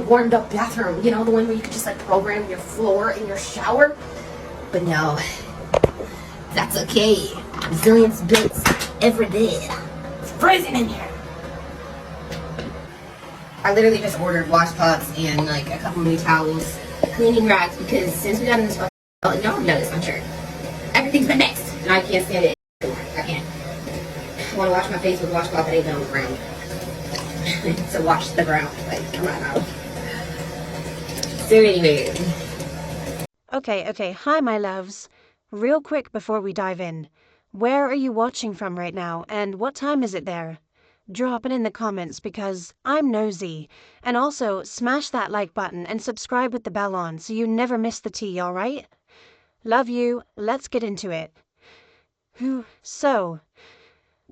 warmed up bathroom, you know, the one where you could just like program your floor in your shower. But no, that's okay. Resilience bits every day. It's freezing in here. I literally just ordered washcloths and like a couple new towels, cleaning rags, because since we got in this fucking, no, I've noticed, I'm sure, everything's been mixed and I can't stand it anymore. I can't. I want to wash my face with washcloth that ain't on the ground. So wash the ground, like, come on now. So anyway. Okay, hi my loves. Real quick before we dive in, where are you watching from right now and what time is it there? Drop it in the comments because I'm nosy. And also smash that like button and subscribe with the bell on so you never miss the tea, alright? Love you, let's get into it. So,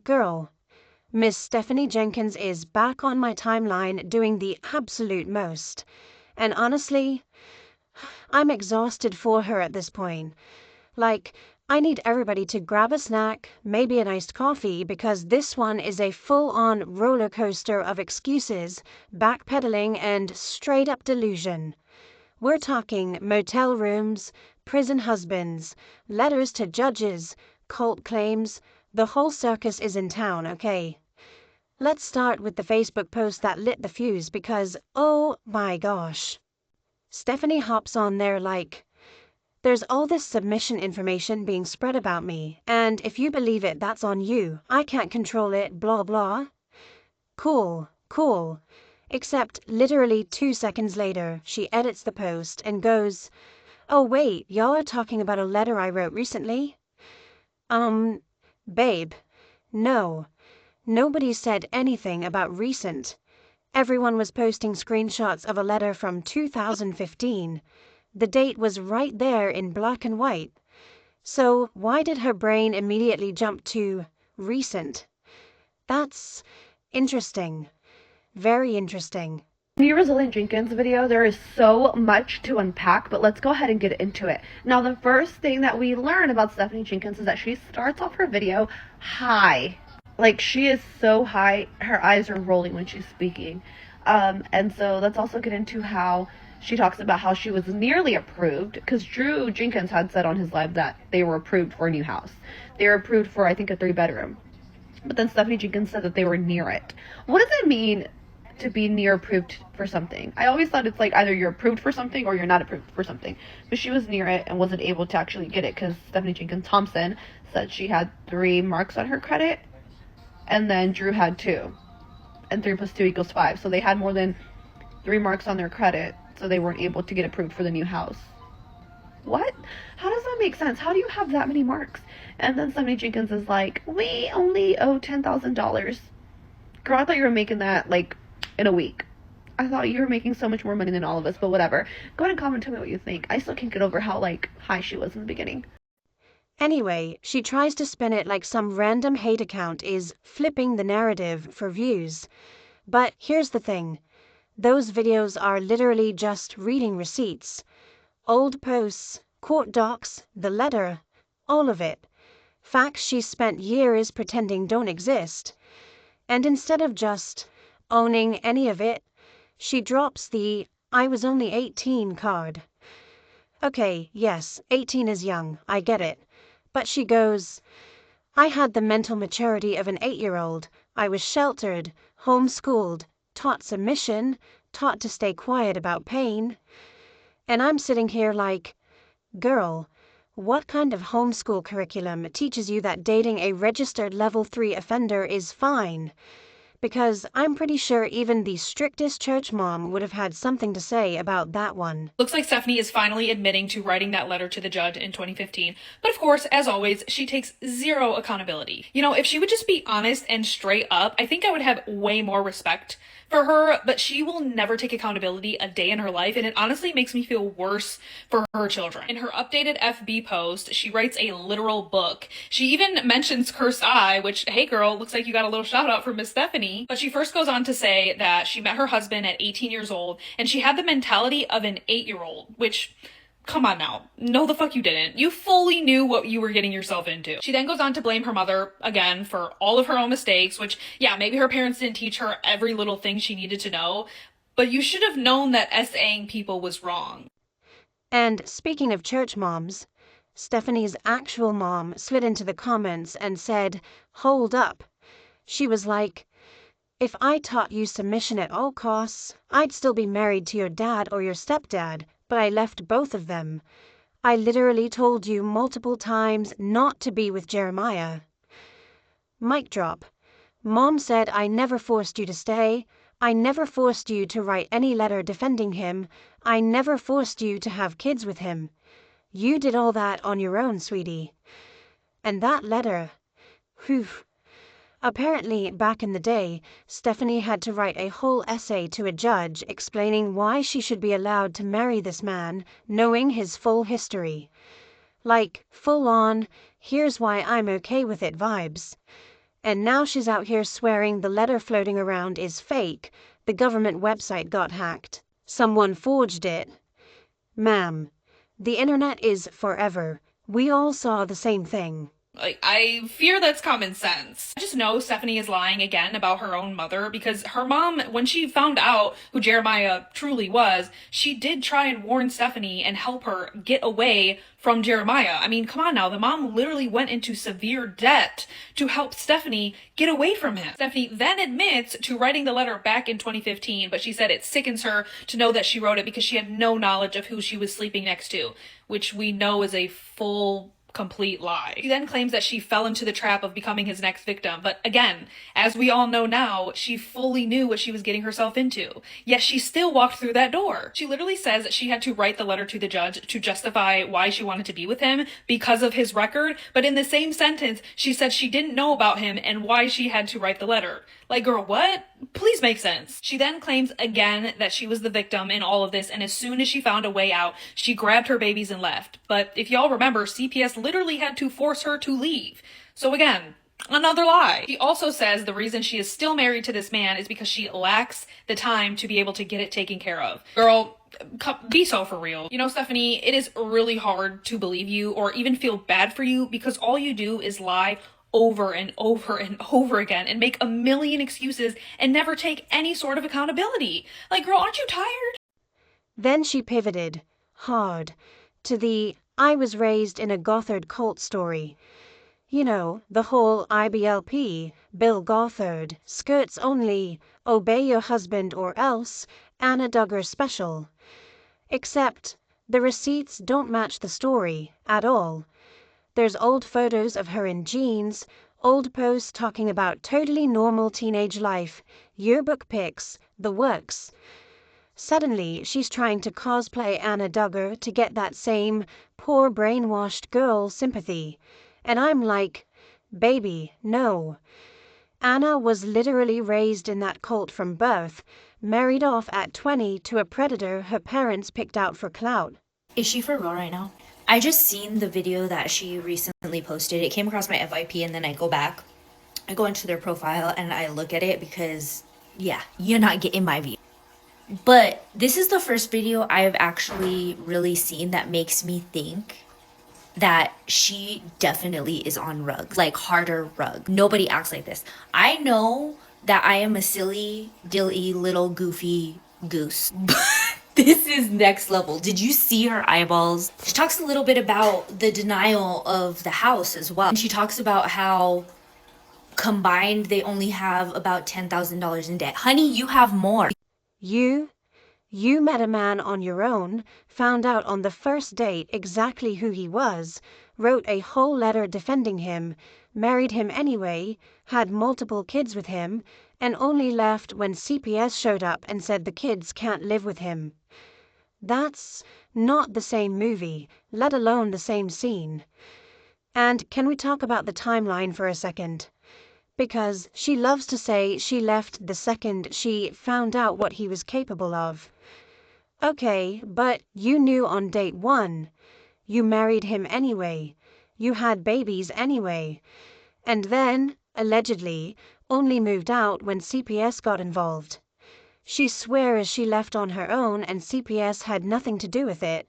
girl, Miss Stephanie Jenkins is back on my timeline doing the absolute most. And honestly, I'm exhausted for her at this point. Like, I need everybody to grab a snack, maybe an iced coffee, because this one is a full-on roller coaster of excuses, backpedaling, and straight-up delusion. We're talking motel rooms, prison husbands, letters to judges, cult claims. The whole circus is in town, okay? Let's start with the Facebook post that lit the fuse because, oh my gosh. Stephanie hops on there like, there's all this submission information being spread about me, and if you believe it, that's on you. I can't control it, blah blah. Cool. Except literally 2 seconds later, she edits the post and goes, oh wait, y'all are talking about a letter I wrote recently? Babe, no. Nobody said anything about recent. Everyone was posting screenshots of a letter from 2015. The date was right there in black and white. So why did her brain immediately jump to recent? That's interesting. Very interesting. In the Resilient Jenkins video, there is so much to unpack, but let's go ahead and get into it. Now, the first thing that we learn about Stephanie Jenkins is that she starts off her video high. Like, she is so high, her eyes are rolling when she's speaking. And so let's also get into how she talks about how she was nearly approved, because Drew Jenkins had said on his live that they were approved for a new house. They were approved for, I think, a 3-bedroom. But then Stephanie Jenkins said that they were near it. What does it mean to be near approved for something? I always thought it's like either you're approved for something or you're not approved for something. But she was near it and wasn't able to actually get it because Stephanie Jenkins Thompson said she had 3 marks on her credit. And then Drew had 2. And 3 + 2 = 5. So they had more than 3 marks on their credit. So they weren't able to get approved for the new house. What? How does that make sense? How do you have that many marks? And then Stephanie Jenkins is like, we only owe $10,000. Girl, I thought you were making that like in a week. I thought you were making so much more money than all of us, but whatever. Go ahead and comment, tell me what you think. I still can't get over how like high she was in the beginning. Anyway, she tries to spin it like some random hate account is flipping the narrative for views. But here's the thing. Those videos are literally just reading receipts. Old posts, court docs, the letter, all of it. Facts she spent years pretending don't exist. And instead of just owning any of it, she drops the I was only 18 card. Okay, yes, 18 is young, I get it. But she goes, I had the mental maturity of an 8-year-old. I was sheltered, homeschooled, taught submission, taught to stay quiet about pain. And I'm sitting here like, girl, what kind of homeschool curriculum teaches you that dating a registered level 3 offender is fine? Because I'm pretty sure even the strictest church mom would have had something to say about that one. Looks like Stephanie is finally admitting to writing that letter to the judge in 2015. But of course, as always, she takes zero accountability. You know, if she would just be honest and straight up, I think I would have way more respect for her, but she will never take accountability a day in her life, and it honestly makes me feel worse for her children. In her updated FB post, she writes a literal book. She even mentions cursed eye, which, hey girl, looks like you got a little shout out from Miss Stephanie. But she first goes on to say that she met her husband at 18 years old, and she had the mentality of an 8-year-old, which, come on now. No, the fuck you didn't. You fully knew what you were getting yourself into. She then goes on to blame her mother, again, for all of her own mistakes, which, yeah, maybe her parents didn't teach her every little thing she needed to know, But you should have known that SAing people was wrong. And speaking of church moms, Stephanie's actual mom slid into the comments and said, "Hold up." She was like, "If I taught you submission at all costs, I'd still be married to your dad or your stepdad, but I left both of them. I literally told you multiple times not to be with Jeremiah." Mic drop. Mom said, "I never forced you to stay. I never forced you to write any letter defending him. I never forced you to have kids with him. You did all that on your own, sweetie." And that letter, whew. Apparently, back in the day, Stephanie had to write a whole essay to a judge explaining why she should be allowed to marry this man, knowing his full history. Like, full on, "here's why I'm okay with it" vibes. And now she's out here swearing the letter floating around is fake, the government website got hacked, someone forged it. Ma'am, the internet is forever. We all saw the same thing. Like, I fear that's common sense. I just know Stephanie is lying again about her own mother because her mom, when she found out who Jeremiah truly was, she did try and warn Stephanie and help her get away from Jeremiah. I mean, come on now. The mom literally went into severe debt to help Stephanie get away from him. Stephanie then admits to writing the letter back in 2015, but she said it sickens her to know that she wrote it because she had no knowledge of who she was sleeping next to, which we know is a full complete lie. She then claims that she fell into the trap of becoming his next victim, but again, as we all know now, she fully knew what she was getting herself into, yet she still walked through that door. She literally says that she had to write the letter to the judge to justify why she wanted to be with him because of his record, but in the same sentence, she said she didn't know about him and why she had to write the letter. Like, girl, what? Please make sense. She then claims again that she was the victim in all of this, and as soon as she found a way out, she grabbed her babies and left. But if y'all remember, CPS literally had to force her to leave. So again, another lie. She also says the reason she is still married to this man is because she lacks the time to be able to get it taken care of. Girl, be so for real. You know, Stephanie, it is really hard to believe you or even feel bad for you because all you do is lie over and over and over again and make a million excuses and never take any sort of accountability. Like, girl, aren't you tired? Then she pivoted, hard, to the "I was raised in a Gothard cult" story. You know, the whole IBLP, Bill Gothard, skirts only, obey your husband or else, Anna Duggar special. Except, the receipts don't match the story at all. There's old photos of her in jeans, old posts talking about totally normal teenage life, yearbook pics, the works. Suddenly, she's trying to cosplay Anna Duggar to get that same poor brainwashed girl sympathy. And I'm like, baby, no. Anna was literally raised in that cult from birth, married off at 20 to a predator her parents picked out for clout. Is she for real right now? I just seen the video that she recently posted. It came across my FYP and then I go back. I go into their profile and I look at it because, yeah, you're not getting my view. But this is the first video I've actually really seen that makes me think that she definitely is on rug, like harder rug. Nobody acts like this. I know that I am a silly, dilly, little goofy goose. This is next level. Did you see her eyeballs? She talks a little bit about the denial of the house as well. And she talks about how combined they only have about $10,000 in debt. Honey, you have more. You met a man on your own, found out on the first date exactly who he was, wrote a whole letter defending him, married him anyway, had multiple kids with him, and only left when CPS showed up and said the kids can't live with him. That's not the same movie, let alone the same scene. And can we talk about the timeline for a second? Because she loves to say she left the second she found out what he was capable of. Okay, but you knew on date 1. You married him anyway. You had babies anyway. And then, allegedly, only moved out when CPS got involved. She swears she left on her own and CPS had nothing to do with it.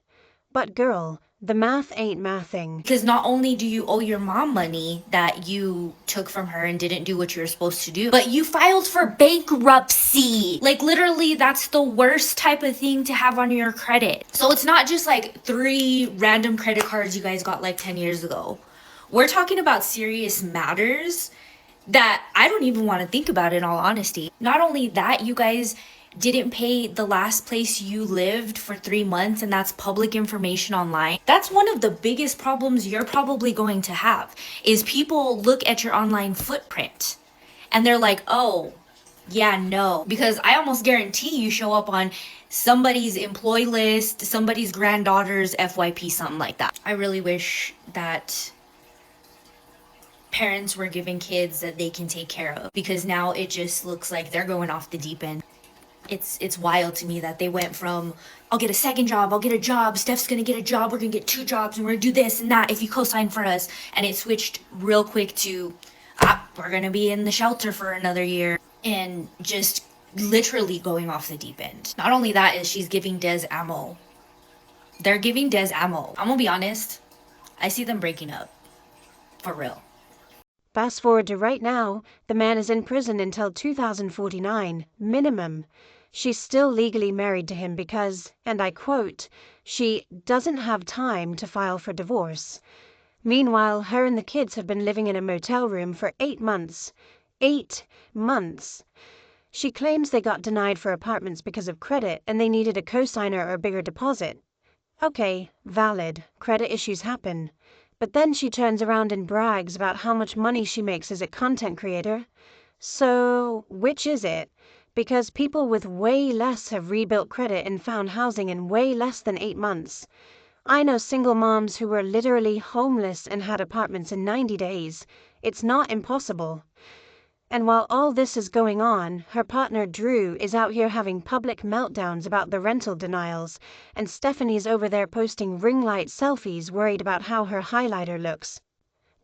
But girl, The math ain't mathing. Because not only do you owe your mom money that you took from her and didn't do what you were supposed to do, but you filed for bankruptcy. Like, literally, that's the worst type of thing to have on your credit. So it's not just like 3 random credit cards you guys got like 10 years ago. We're talking about serious matters that I don't even want to think about, in all honesty. Not only that, you guys didn't pay the last place you lived for 3 months, and that's public information online. That's one of the biggest problems you're probably going to have, is people look at your online footprint and they're like, oh, yeah, no. Because I almost guarantee you show up on somebody's employee list, somebody's granddaughter's FYP, something like that. I really wish that parents were giving kids that they can take care of, because now it just looks like they're going off the deep end. It's wild to me that they went from, I'll get a second job, I'll get a job, Steph's gonna get a job, we're gonna get 2 jobs, and we're gonna do this and that if you co-sign for us. And it switched real quick to, we're gonna be in the shelter for another year. And just literally going off the deep end. Not only that, is she's giving Des ammo. They're giving Des ammo. I'm gonna be honest, I see them breaking up. For real. Fast forward to right now, the man is in prison until 2049, minimum. She's still legally married to him because, and I quote, she doesn't have time to file for divorce. Meanwhile, her and the kids have been living in a motel room for 8 months. 8 months. She claims they got denied for apartments because of credit and they needed a cosigner or a bigger deposit. Okay, valid. Credit issues happen. But then she turns around and brags about how much money she makes as a content creator. So, which is it? Because people with way less have rebuilt credit and found housing in way less than 8 months. I know single moms who were literally homeless and had apartments in 90 days. It's not impossible. And while all this is going on, her partner Drew is out here having public meltdowns about the rental denials, and Stephanie's over there posting ring light selfies worried about how her highlighter looks.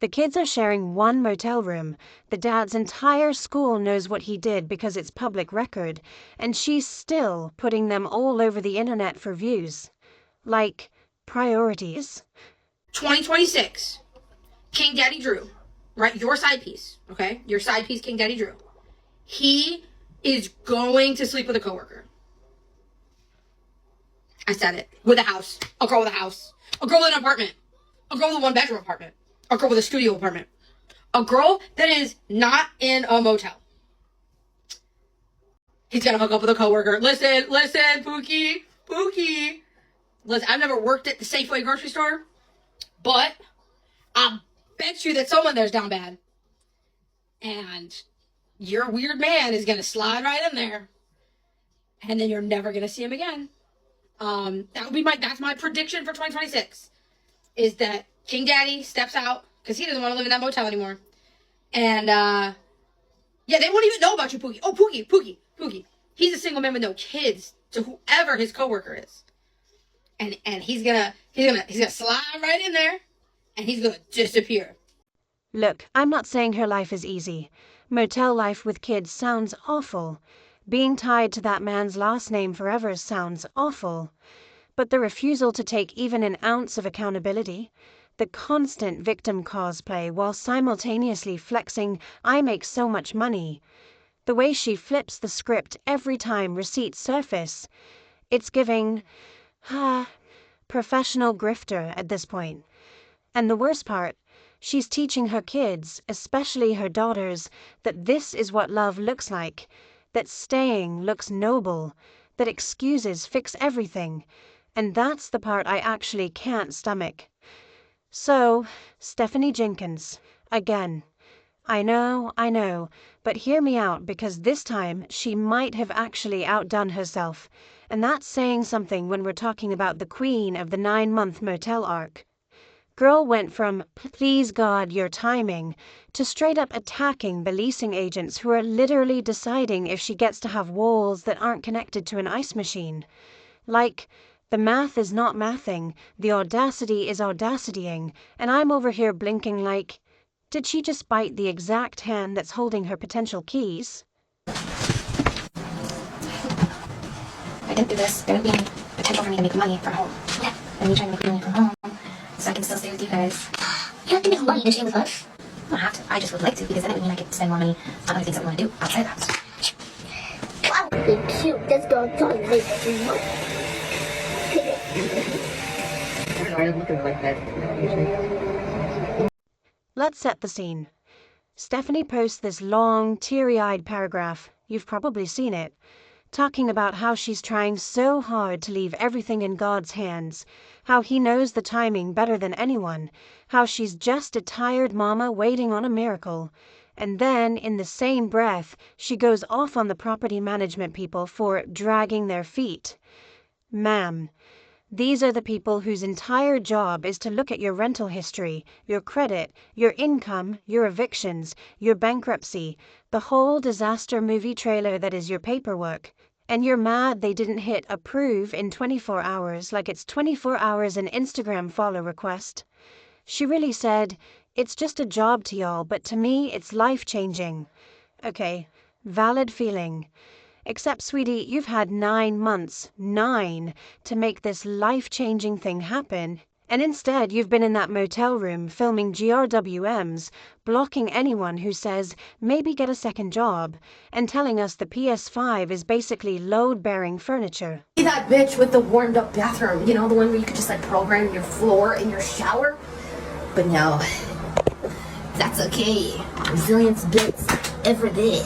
The kids are sharing one motel room. The dad's entire school knows what he did because it's public record, and she's still putting them all over the internet for views. Like, priorities. 2026, King Daddy Drew, right? Your side piece, okay? Your side piece, King Daddy Drew. He is going to sleep with a coworker. I said it. With a house. A girl with a house. A girl with an apartment. A girl with a 1-bedroom apartment. A girl with a studio apartment. A girl that is not in a motel. He's gonna hook up with a coworker. Listen, Pookie. Listen, I've never worked at the Safeway grocery store, but I bet you that someone there's down bad. And your weird man is gonna slide right in there. And then you're never gonna see him again. That's my prediction for 2026. Is that King Daddy steps out because he doesn't want to live in that motel anymore. And yeah, they won't even know about you, Pookie. Oh, Pookie. He's a single man with no kids to whoever his coworker is. And he's gonna slide right in there and he's gonna disappear. Look, I'm not saying her life is easy. Motel life with kids sounds awful. Being tied to that man's last name forever sounds awful. But the refusal to take even an ounce of accountability, the constant victim cosplay while simultaneously flexing, I make so much money. The way she flips the script every time receipts surface, it's giving, professional grifter at this point. And the worst part, she's teaching her kids, especially her daughters, that this is what love looks like, that staying looks noble, that excuses fix everything. And that's the part I actually can't stomach. So, Stephanie Jenkins, again. I know, but hear me out because this time she might have actually outdone herself. And that's saying something when we're talking about the queen of the 9-month motel arc. Girl went from, please God, your timing, to straight up attacking the leasing agents who are literally deciding if she gets to have walls that aren't connected to an ice machine. Like, the math is not mathing, the audacity is audacitying, and I'm over here blinking like, did she just bite the exact hand that's holding her potential keys? If I didn't do this, there would be any potential for me to make money from home. Yeah. And me trying to make money from home so I can still stay with you guys. You have to make more money than stay with us. I don't have to. I just would like to, because then it would mean I could spend more money on other things I want to do outside the house. Wow, be cute. Let's go on this. Let's set the scene. Stephanie posts this long, teary-eyed paragraph, you've probably seen it, talking about how she's trying so hard to leave everything in God's hands, how he knows the timing better than anyone, how she's just a tired mama waiting on a miracle. And then, in the same breath, she goes off on the property management people for dragging their feet. Ma'am, these are the people whose entire job is to look at your rental history, your credit, your income, your evictions, your bankruptcy, the whole disaster movie trailer that is your paperwork. And you're mad they didn't hit approve in 24 hours like it's 24 hours an Instagram follow request. She really said, it's just a job to y'all, but to me it's life-changing. Okay, valid feeling. Except, sweetie, you've had 9 months, 9, to make this life-changing thing happen. And instead, you've been in that motel room filming GRWMs, blocking anyone who says, maybe get a second job, and telling us the PS5 is basically load-bearing furniture. See that bitch with the warmed-up bathroom? You know, the one where you could just, like, program your floor in your shower? But no, that's okay. Resilience bits every day.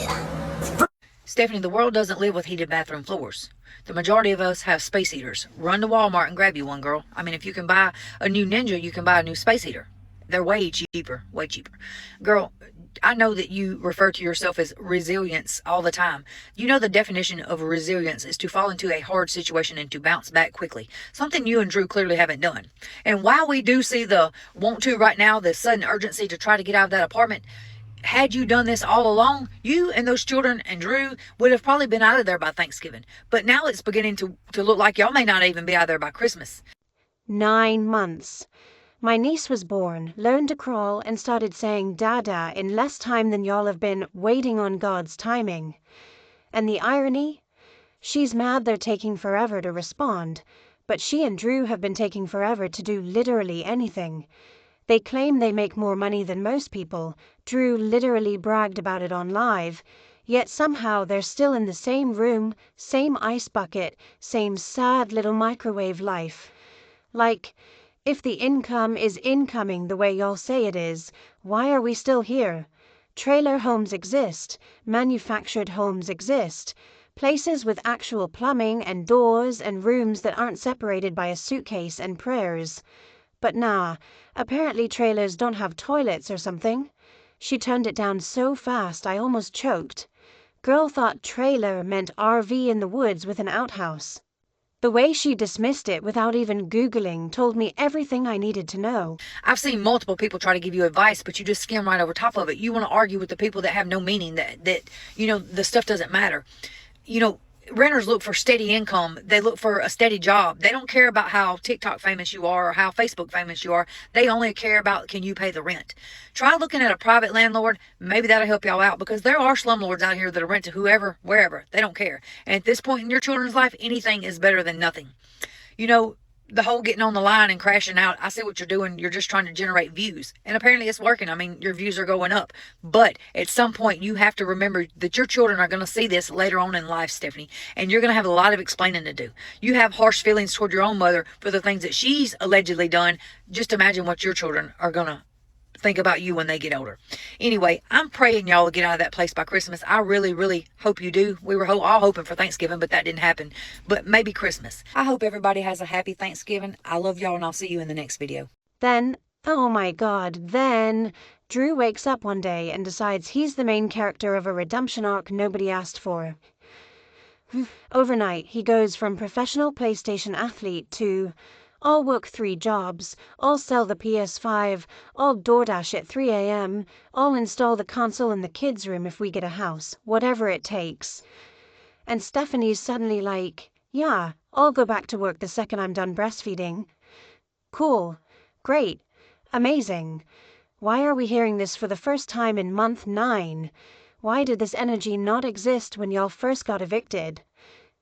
Stephanie, the world doesn't live with heated bathroom floors. The majority of us have space heaters. Run to Walmart and grab you one, girl. I mean, if you can buy a new Ninja, you can buy a new space heater. They're way cheaper, way cheaper. Girl, I know that you refer to yourself as resilience all the time. You know the definition of resilience is to fall into a hard situation and to bounce back quickly. Something you and Drew clearly haven't done. And while we do see the want to right now, the sudden urgency to try to get out of that apartment, had you done this all along, you and those children and Drew would have probably been out of there by Thanksgiving. But now it's beginning to look like y'all may not even be out of there by Christmas. 9 months. My niece was born, learned to crawl, and started saying dada in less time than y'all have been waiting on God's timing. And the irony? She's mad they're taking forever to respond, but she and Drew have been taking forever to do literally anything. They claim they make more money than most people. Drew literally bragged about it on live. Yet somehow they're still in the same room, same ice bucket, same sad little microwave life. Like, if the income is incoming the way y'all say it is, why are we still here? Trailer homes exist. Manufactured homes exist. Places with actual plumbing and doors and rooms that aren't separated by a suitcase and prayers. But nah, apparently trailers don't have toilets or something. She turned it down so fast I almost choked. Girl thought trailer meant RV in the woods with an outhouse. The way she dismissed it without even Googling told me everything I needed to know. I've seen multiple people try to give you advice, but you just skim right over top of it. You want to argue with the people that have no meaning, that you know, the stuff doesn't matter. You know, renters look for steady income. They look for a steady job. They don't care about how TikTok famous you are or how Facebook famous you are. They only care about, can you pay the rent? Try looking at a private landlord. Maybe that'll help y'all out, because there are slumlords out here that'll rent to whoever, wherever. They don't care. And at this point in your children's life, anything is better than nothing. You know, the whole getting on the line and crashing out, I see what you're doing. You're just trying to generate views. And apparently it's working. I mean, your views are going up. But at some point, you have to remember that your children are going to see this later on in life, Stephanie. And you're going to have a lot of explaining to do. You have harsh feelings toward your own mother for the things that she's allegedly done. Just imagine what your children are going to think about you when they get older. Anyway, I'm praying y'all will get out of that place by Christmas. I really, really hope you do. We were all hoping for Thanksgiving, but that didn't happen. But maybe Christmas. I hope everybody has a happy Thanksgiving. I love y'all, and I'll see you in the next video. Then, oh my God, then Drew wakes up one day and decides he's the main character of a redemption arc nobody asked for. Overnight, he goes from professional PlayStation athlete to I'll work 3 jobs, I'll sell the PS5, I'll DoorDash at 3 a.m., I'll install the console in the kids' room if we get a house, whatever it takes. And Stephanie's suddenly like, yeah, I'll go back to work the second I'm done breastfeeding. Cool, great, amazing. Why are we hearing this for the first time in month 9? Why did this energy not exist when y'all first got evicted?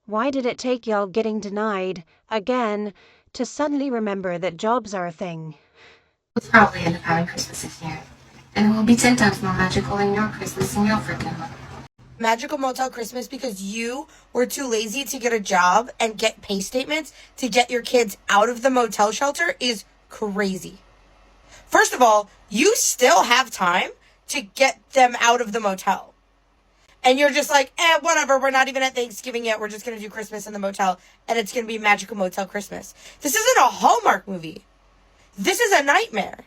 Why did it take y'all getting denied, again, to suddenly remember that jobs are a thing? We'll probably end up having Christmas this year. And it will be 10 times more magical than your Christmas and your freaking one. Magical Motel Christmas because you were too lazy to get a job and get pay statements to get your kids out of the motel shelter is crazy. First of all, you still have time to get them out of the motel. And you're just like, whatever, we're not even at Thanksgiving yet. We're just going to do Christmas in the motel. And it's going to be Magical Motel Christmas. This isn't a Hallmark movie. This is a nightmare.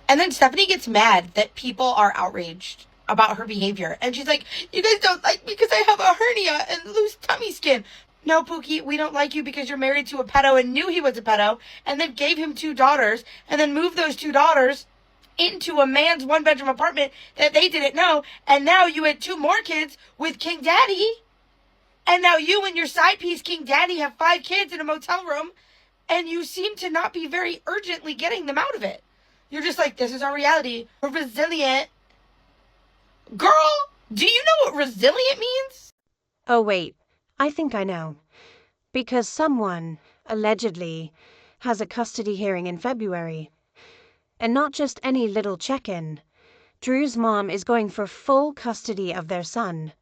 And then Stephanie gets mad that people are outraged about her behavior. And she's like, you guys don't like me because I have a hernia and loose tummy skin. No, Pookie, we don't like you because you're married to a pedo and knew he was a pedo and then gave him 2 daughters and then moved those 2 daughters into a man's 1-bedroom apartment that they didn't know. And now you had 2 more kids with King Daddy. And now you and your side piece, King Daddy, have 5 kids in a motel room. And you seem to not be very urgently getting them out of it. You're just like, this is our reality. We're resilient. Girl, do you know what resilient means? Oh, wait, I think I know. Because someone, allegedly, has a custody hearing in February. And not just any little check-in. Drew's mom is going for full custody of their son.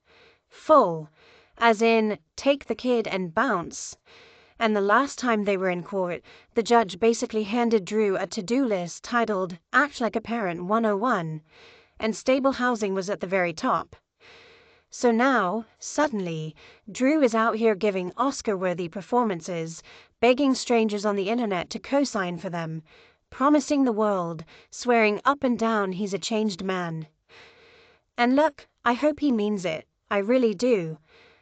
Full, as in, take the kid and bounce. And the last time they were in court, the judge basically handed Drew a to-do list titled Act Like a Parent 101, and stable housing was at the very top. So now, suddenly, Drew is out here giving Oscar-worthy performances, begging strangers on the internet to co-sign for them, promising the world, swearing up and down he's a changed man. And look, I hope he means it. I really do.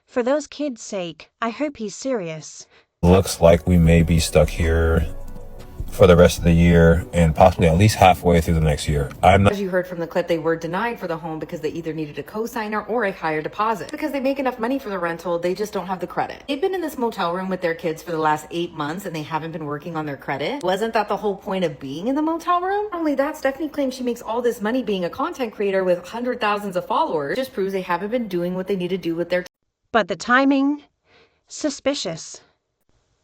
For those kids' sake, I hope he's serious. Looks like we may be stuck here for the rest of the year and possibly at least halfway through the next year. As you heard from the clip, they were denied for the home because they either needed a co-signer or a higher deposit. Because they make enough money for the rental, they just don't have the credit. They've been in this motel room with their kids for the last 8 months and they haven't been working on their credit. Wasn't that the whole point of being in the motel room? Not only that, Stephanie claims she makes all this money being a content creator with hundreds of thousands of followers. Just proves they haven't been doing what they need to do with their But the timing? Suspicious.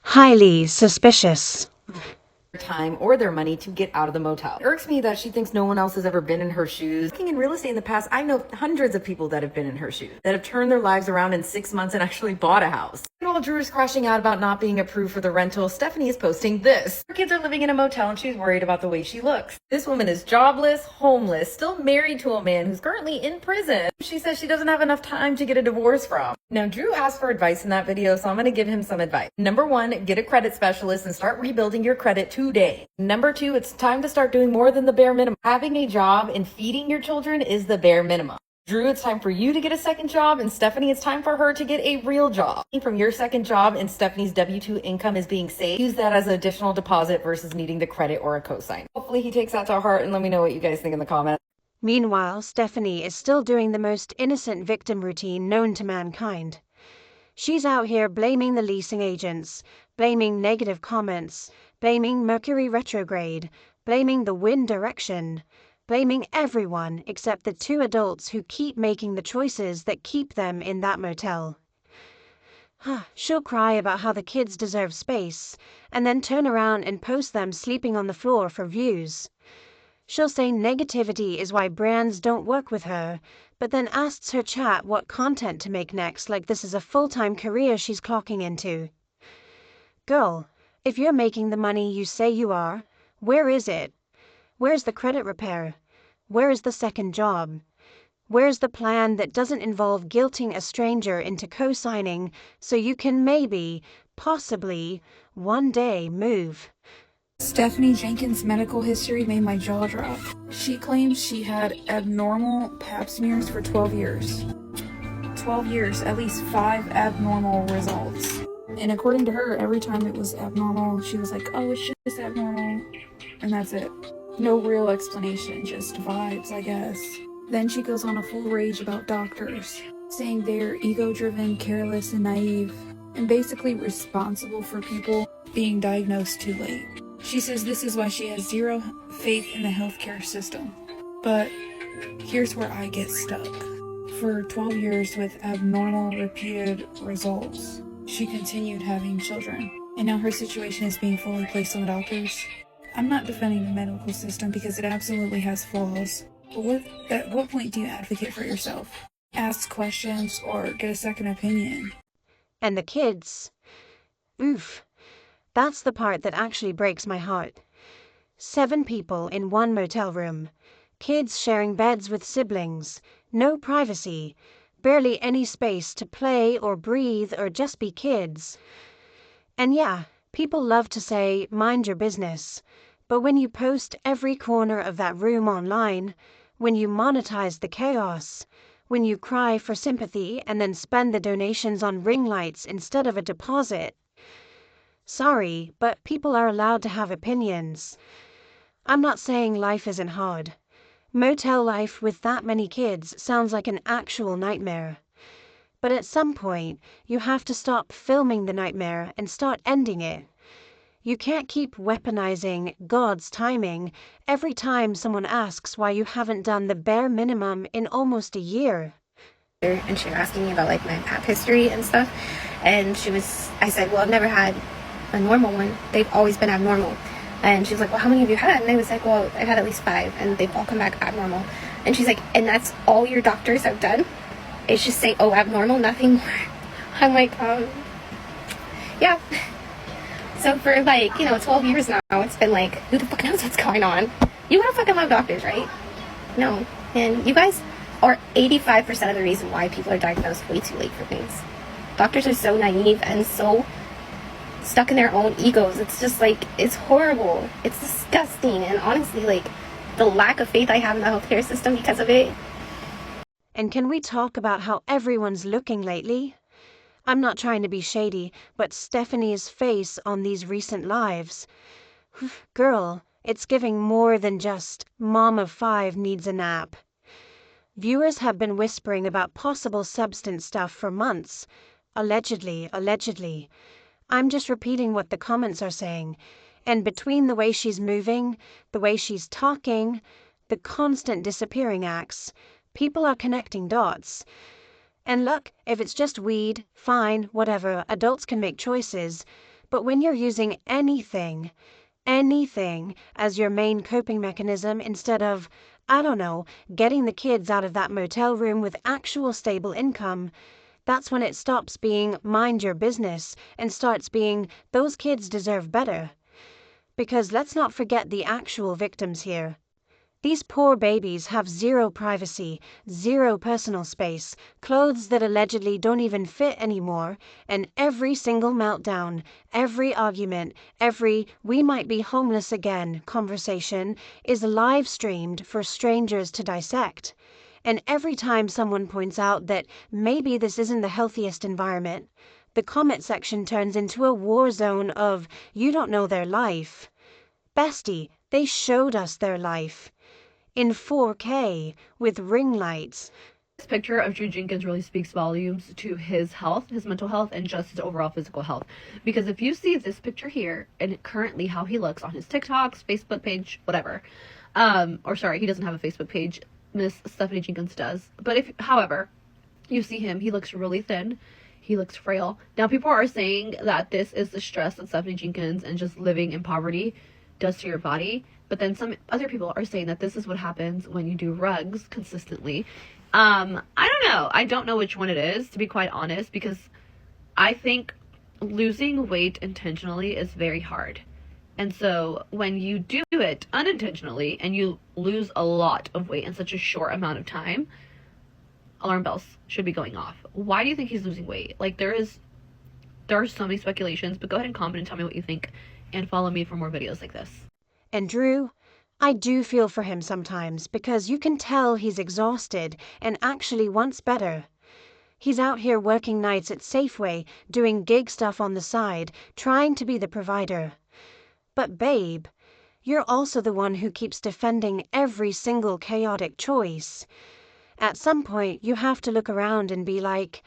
Highly suspicious. time or their money to get out of the motel. It irks me that she thinks no one else has ever been in her shoes. Working in real estate in the past, I know hundreds of people that have been in her shoes, that have turned their lives around in 6 months and actually bought a house. And while Drew is crashing out about not being approved for the rental, Stephanie is posting this. Her kids are living in a motel and she's worried about the way she looks. This woman is jobless, homeless, still married to a man who's currently in prison. She says she doesn't have enough time to get a divorce from. Now, Drew asked for advice in that video, so I'm going to give him some advice. Number 1, get a credit specialist and start rebuilding your credit today. Number 2, it's time to start doing more than the bare minimum. Having a job and feeding your children is the bare minimum. Drew, it's time for you to get a second job, and Stephanie, it's time for her to get a real job. From your second job and Stephanie's W-2 income is being saved, use that as an additional deposit versus needing the credit or a cosign. Hopefully he takes that to heart, and let me know what you guys think in the comments. Meanwhile, Stephanie is still doing the most innocent victim routine known to mankind. She's out here blaming the leasing agents, blaming negative comments, blaming Mercury retrograde, blaming the wind direction, blaming everyone except the 2 adults who keep making the choices that keep them in that motel. She'll cry about how the kids deserve space, and then turn around and post them sleeping on the floor for views. She'll say negativity is why brands don't work with her, but then asks her chat what content to make next like this is a full-time career she's clocking into. Girl, if you're making the money you say you are, where is it? Where's the credit repair? Where is the second job? Where's the plan that doesn't involve guilting a stranger into co-signing so you can maybe, possibly, one day move? Stephanie Jenkins' medical history made my jaw drop. She claims she had abnormal pap smears for 12 years. 12 years, at least 5 abnormal results. And according to her, every time it was abnormal, she was like, oh, it's just abnormal. And that's it. No real explanation, just vibes, I guess. Then she goes on a full rage about doctors, saying they're ego-driven, careless, and naive, and basically responsible for people being diagnosed too late. She says this is why she has zero faith in the healthcare system. But here's where I get stuck. For 12 years with abnormal repeated results, she continued having children. And now her situation is being fully placed on the doctors. I'm not defending the medical system because it absolutely has flaws. But at what point do you advocate for yourself? Ask questions or get a second opinion. And the kids. Oof. That's the part that actually breaks my heart. 7 people in one motel room. Kids sharing beds with siblings. No privacy. Barely any space to play or breathe or just be kids. And yeah, people love to say, mind your business. But when you post every corner of that room online, when you monetize the chaos, when you cry for sympathy and then spend the donations on ring lights instead of a deposit. Sorry, but people are allowed to have opinions. I'm not saying life isn't hard. Motel life with that many kids sounds like an actual nightmare. But at some point, you have to stop filming the nightmare and start ending it. You can't keep weaponizing God's timing every time someone asks why you haven't done the bare minimum in almost a year. And she was asking me about like my pap history and stuff. And I said, well, I've never had a normal one. They've always been abnormal. And she was like, well, how many have you had? And I was like, well, I've had at least 5 and they've all come back abnormal. And she's like, and that's all your doctors have done? It's just say, oh, abnormal, nothing more. I'm like, yeah. So for 12 years now, it's been like, who the fuck knows what's going on? You gotta fucking love doctors, right? No. And you guys are 85% of the reason why people are diagnosed way too late for things. Doctors are so naive and so stuck in their own egos. It's just like, it's horrible. It's disgusting. And honestly, like, the lack of faith I have in the healthcare system because of it. And can we talk about how everyone's looking lately? I'm not trying to be shady, but Stephanie's face on these recent lives. Girl, it's giving more than just mom of 5 needs a nap. Viewers have been whispering about possible substance stuff for months. Allegedly. I'm just repeating what the comments are saying. And between the way she's moving, the way she's talking, the constant disappearing acts, people are connecting dots. And look, if it's just weed, fine, whatever, adults can make choices. But when you're using anything as your main coping mechanism instead of, I don't know, getting the kids out of that motel room with actual stable income, that's when it stops being mind your business and starts being those kids deserve better. Because let's not forget the actual victims here. These poor babies have 0 privacy, 0 personal space, clothes that allegedly don't even fit anymore, and every single meltdown, every argument, every "we might be homeless again" conversation is live streamed for strangers to dissect. And every time someone points out that maybe this isn't the healthiest environment, the comment section turns into a war zone of "you don't know their life." Bestie, they showed us their life. In 4K, with ring lights. This picture of Drew Jenkins really speaks volumes to his health, his mental health, and just his overall physical health. Because if you see this picture here, and currently how he looks on his TikToks, Facebook page, whatever, he doesn't have a Facebook page, Miss Stephanie Jenkins does. But however, you see him, he looks really thin, he looks frail. Now people are saying that this is the stress that Stephanie Jenkins and just living in poverty does to your body. But then some other people are saying that this is what happens when you do rugs consistently. I don't know. I don't know which one it is, to be quite honest, because I think losing weight intentionally is very hard. And so when you do it unintentionally and you lose a lot of weight in such a short amount of time, alarm bells should be going off. Why do you think he's losing weight? Like, there are so many speculations, but go ahead and comment and tell me what you think, and follow me for more videos like this. And Drew, I do feel for him sometimes because you can tell he's exhausted and actually wants better. He's out here working nights at Safeway, doing gig stuff on the side, trying to be the provider. But babe, you're also the one who keeps defending every single chaotic choice. At some point, you have to look around and be like,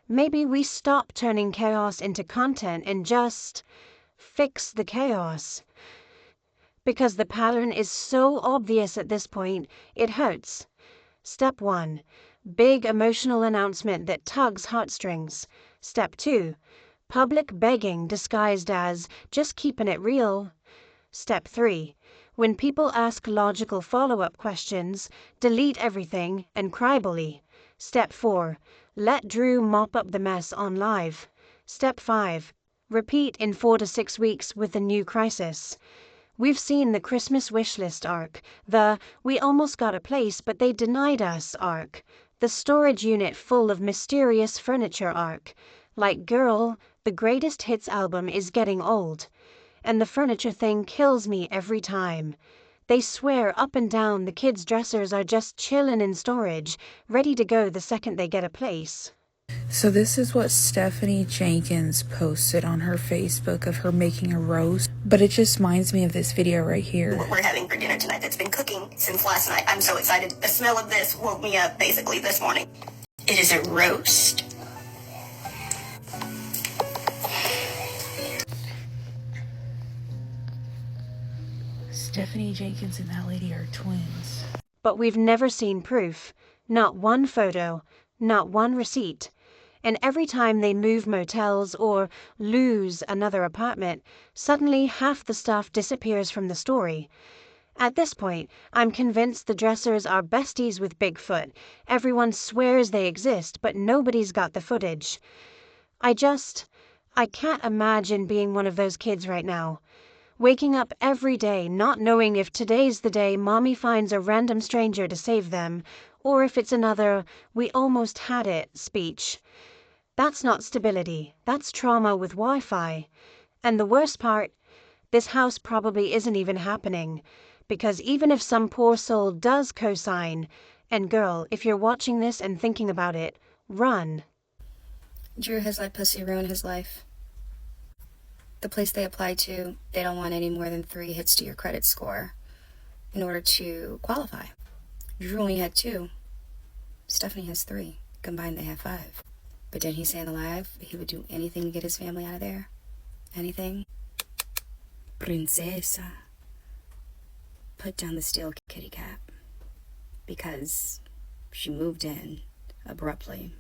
maybe we stop turning chaos into content and just fix the chaos. Because the pattern is so obvious at this point, it hurts. Step 1. Big emotional announcement that tugs heartstrings. Step 2. Public begging disguised as just keeping it real. Step 3. When people ask logical follow-up questions, delete everything and cry bully. Step 4. Let Drew mop up the mess on live. Step 5. Repeat in 4 to 6 weeks with a new crisis. We've seen the Christmas wish list arc, the "we almost got a place but they denied us" arc, the storage unit full of mysterious furniture arc. Like, girl, the greatest hits album is getting old. And the furniture thing kills me every time. They swear up and down the kids' dressers are just chillin' in storage, ready to go the second they get a place. So this is what Stephanie Jenkins posted on her Facebook of her making a roast, but it just reminds me of this video right here. What we're having for dinner tonight that's been cooking since last night. I'm so excited. The smell of this woke me up basically this morning. It is a roast. Stephanie Jenkins and that lady are twins. But we've never seen proof. Not one photo, not one receipt. And every time they move motels or lose another apartment, suddenly half the stuff disappears from the story. At this point, I'm convinced the dressers are besties with Bigfoot. Everyone swears they exist, but nobody's got the footage. I can't imagine being one of those kids right now. Waking up every day not knowing if today's the day mommy finds a random stranger to save them, or if it's another "we almost had it" speech. That's not stability, that's trauma with Wi-Fi. And the worst part, this house probably isn't even happening, because even if some poor soul does co-sign, and girl, if you're watching this and thinking about it, run. Drew has let pussy ruin his life. The place they apply to, they don't want any more than 3 hits to your credit score in order to qualify. Drew only had 2. Stephanie has 3. Combined, they have 5. But didn't he say in the live he would do anything to get his family out of there? Anything? Princesa. Put down the steel kitty cat. Because she moved in abruptly.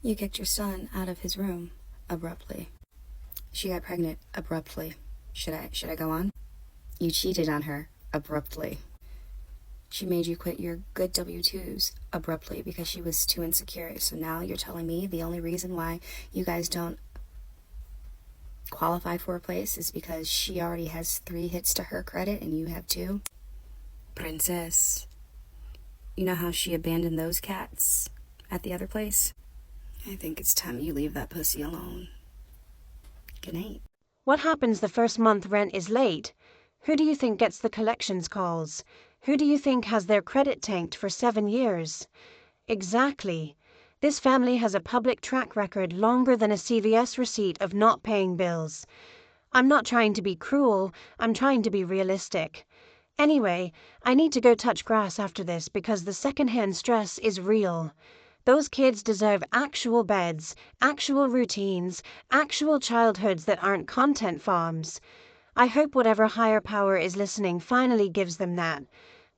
You kicked your son out of his room abruptly. She got pregnant abruptly. Should I go on? You cheated on her abruptly. She made you quit your good W-2s abruptly because she was too insecure. So now you're telling me the only reason why you guys don't qualify for a place is because she already has 3 hits to her credit and you have 2? Princess. You know how she abandoned those cats at the other place? I think it's time you leave that pussy alone. Good night. What happens the first month rent is late? Who do you think gets the collections calls? Who do you think has their credit tanked for 7 years? Exactly. This family has a public track record longer than a CVS receipt of not paying bills. I'm not trying to be cruel, I'm trying to be realistic. Anyway, I need to go touch grass after this because the secondhand stress is real. Those kids deserve actual beds, actual routines, actual childhoods that aren't content farms. I hope whatever higher power is listening finally gives them that.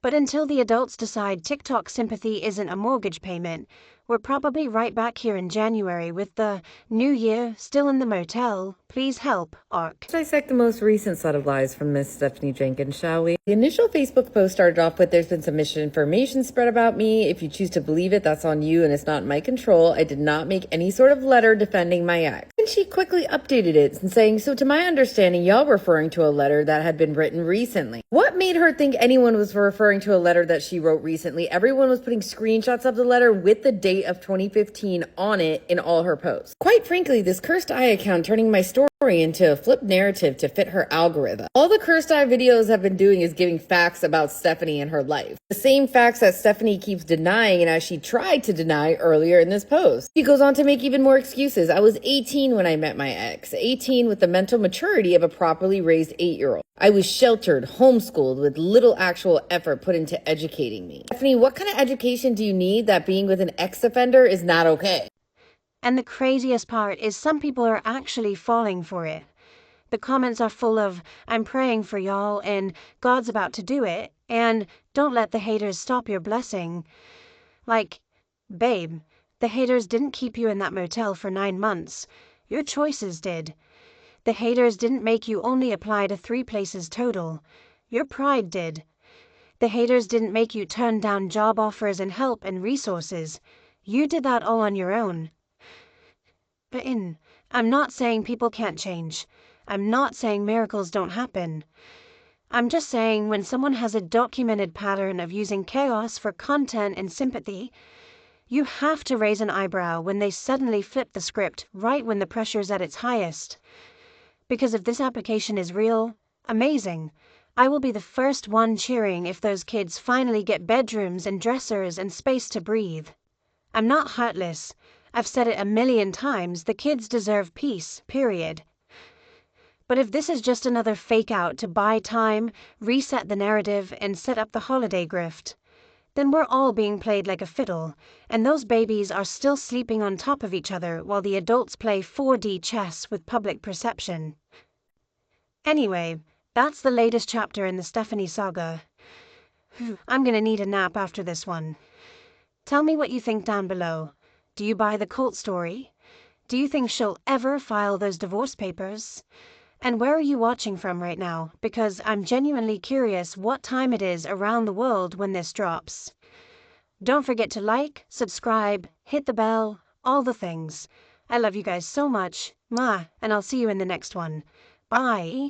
But until the adults decide TikTok sympathy isn't a mortgage payment, we're probably right back here in January with the "New Year, still in the motel, please help" arc. Let's dissect the most recent set of lies from Miss Stephanie Jenkins, shall we? The initial Facebook post started off with, "There's been some misinformation spread about me. If you choose to believe it, that's on you and it's not in my control. I did not make any sort of letter defending my ex." And she quickly updated it and saying, "So to my understanding, y'all referring to a letter that had been written recently." What made her think anyone was referring to a letter that she wrote recently? Everyone was putting screenshots of the letter with the date of 2015 on it in all her posts. Quite frankly, this Cursed Eye account turning my story into a flipped narrative to fit her algorithm. All the Cursed Eye videos have been doing is giving facts about Stephanie and her life. The same facts that Stephanie keeps denying and as she tried to deny earlier in this post. She goes on to make even more excuses. "I was 18 when I met my ex. 18 with the mental maturity of a properly raised 8-year-old. I was sheltered, homeschooled, with little actual effort put into educating me." Stephanie, what kind of education do you need that being with an ex-offender is not okay? And the craziest part is some people are actually falling for it. The comments are full of "I'm praying for y'all" and "God's about to do it" and "Don't let the haters stop your blessing." Like, babe, the haters didn't keep you in that motel for 9 months. Your choices did. The haters didn't make you only apply to 3 places total. Your pride did. The haters didn't make you turn down job offers and help and resources. You did that all on your own. But I'm not saying people can't change. I'm not saying miracles don't happen. I'm just saying when someone has a documented pattern of using chaos for content and sympathy, you have to raise an eyebrow when they suddenly flip the script right when the pressure's at its highest. Because if this application is real, amazing. I will be the first one cheering if those kids finally get bedrooms and dressers and space to breathe. I'm not heartless. I've said it a million times, the kids deserve peace, period. But if this is just another fake out to buy time, reset the narrative, and set up the holiday grift, then we're all being played like a fiddle, and those babies are still sleeping on top of each other while the adults play 4D chess with public perception. Anyway, that's the latest chapter in the Stephanie saga. I'm gonna need a nap after this one. Tell me what you think down below. Do you buy the cult story? Do you think she'll ever file those divorce papers? And where are you watching from right now? Because I'm genuinely curious what time it is around the world when this drops. Don't forget to like, subscribe, hit the bell, all the things. I love you guys so much. Mwah, and I'll see you in the next one. Bye.